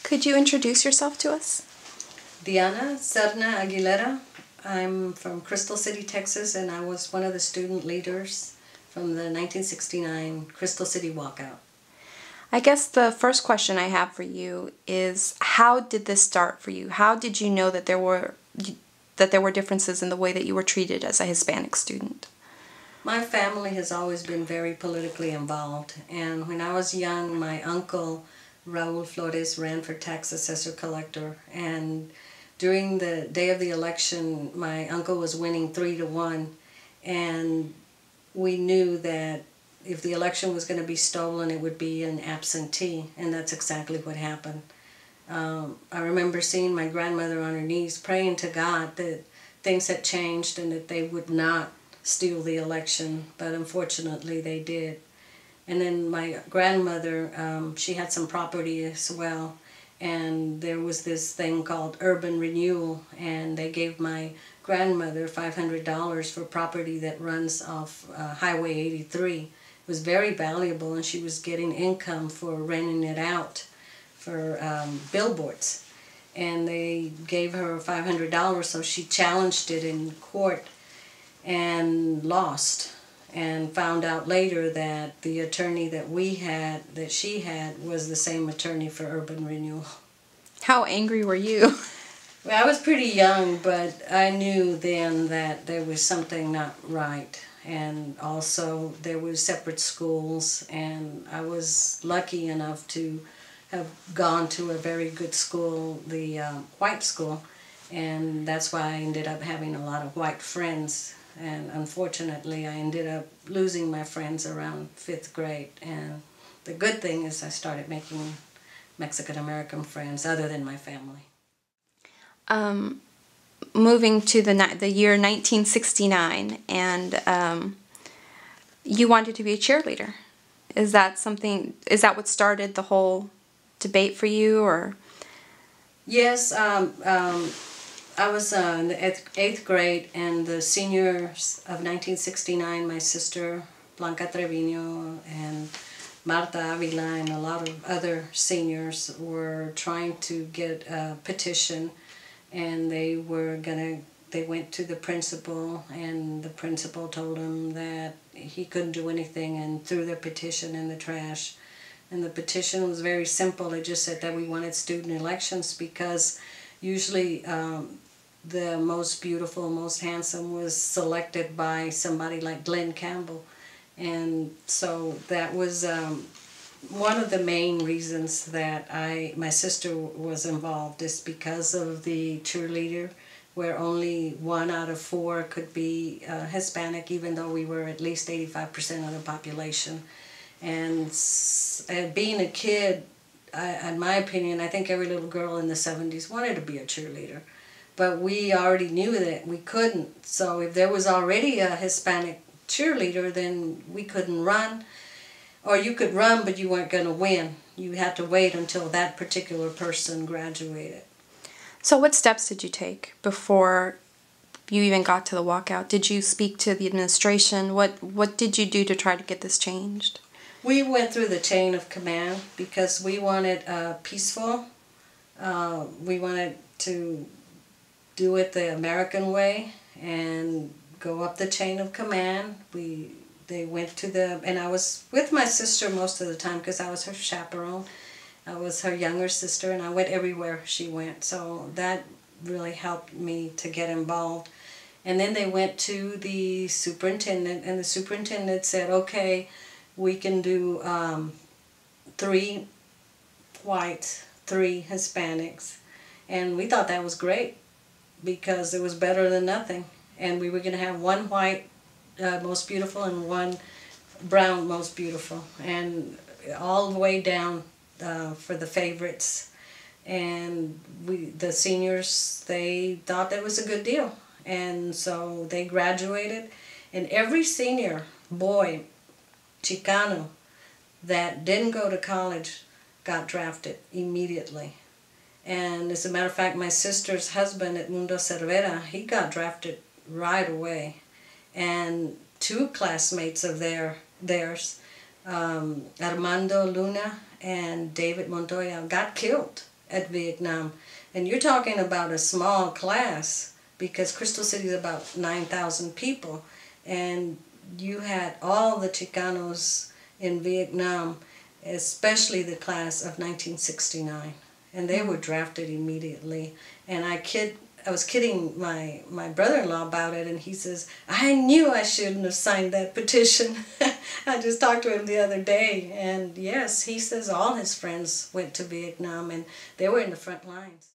Could you introduce yourself to us? Diana Serna Aguilera. I'm from Crystal City, Texas, and I was one of the student leaders from the 1969 Crystal City Walkout. I guess the first question I have for you is, how did this start for you? How did you know that there were differences in the way that you were treated as a Hispanic student? My family has always been very politically involved, and when I was young, my uncle Raul Flores ran for tax assessor collector, and during the day of the election, my uncle was winning 3-1, and we knew that if the election was going to be stolen, it would be an absentee, and that's exactly what happened. I remember seeing my grandmother on her knees praying to God that things had changed and that they would not steal the election, but unfortunately they did. And then my grandmother, she had some property as well, and there was this thing called urban renewal, and they gave my grandmother $500 for property that runs off Highway 83. It was very valuable, and she was getting income for renting it out for billboards. And they gave her $500, so she challenged it in court and lost, and found out later that the attorney that she had was the same attorney for urban renewal. How angry were you? Well, I was pretty young, but I knew then that there was something not right. And also there were separate schools, and I was lucky enough to have gone to a very good school, the white school, and that's why I ended up having a lot of white friends. And unfortunately, I ended up losing my friends around 5th grade. And the good thing is I started making Mexican-American friends other than my family. Moving to the year 1969, and you wanted to be a cheerleader. Is that what started the whole debate for you, or? Yes, I was in the 8th grade, and the seniors of 1969, my sister Blanca Trevino and Marta Avila and a lot of other seniors were trying to get a petition, and they went to the principal, and the principal told them that he couldn't do anything and threw the petition in the trash. And the petition was very simple. It just said that we wanted student elections because usually the most beautiful, most handsome was selected by somebody like Glenn Campbell. And so that was one of the main reasons that my sister was involved, is because of the cheerleader, where only 1 out of 4 could be Hispanic, even though we were at least 85% of the population. And being a kid, in my opinion, I think every little girl in the 70s wanted to be a cheerleader. But we already knew that we couldn't. So if there was already a Hispanic cheerleader, then we couldn't run. Or you could run, but you weren't going to win. You had to wait until that particular person graduated. So what steps did you take before you even got to the walkout? Did you speak to the administration? What did you do to try to get this changed? We went through the chain of command because we wanted peaceful. We wanted to do it the American way and go up the chain of command. They went to and I was with my sister most of the time because I was her chaperone. I was her younger sister, and I went everywhere she went. So that really helped me to get involved. And then they went to the superintendent, and the superintendent said, okay, we can do 3 whites, 3 Hispanics. And we thought that was great because it was better than nothing. And we were going to have 1 white most beautiful and 1 brown most beautiful. And all the way down for the favorites. And the seniors, they thought that was a good deal. And so they graduated. And every senior boy, Chicano, that didn't go to college got drafted immediately. And as a matter of fact, my sister's husband, Edmundo Cervera, he got drafted right away. And 2 classmates of theirs, Armando Luna and David Montoya, got killed at Vietnam. And you're talking about a small class, because Crystal City is about 9,000 people. And you had all the Chicanos in Vietnam, especially the class of 1969. And they were drafted immediately. And I was kidding my brother-in-law about it, and he says, I knew I shouldn't have signed that petition. I just talked to him the other day, and yes, he says all his friends went to Vietnam, and they were in the front lines.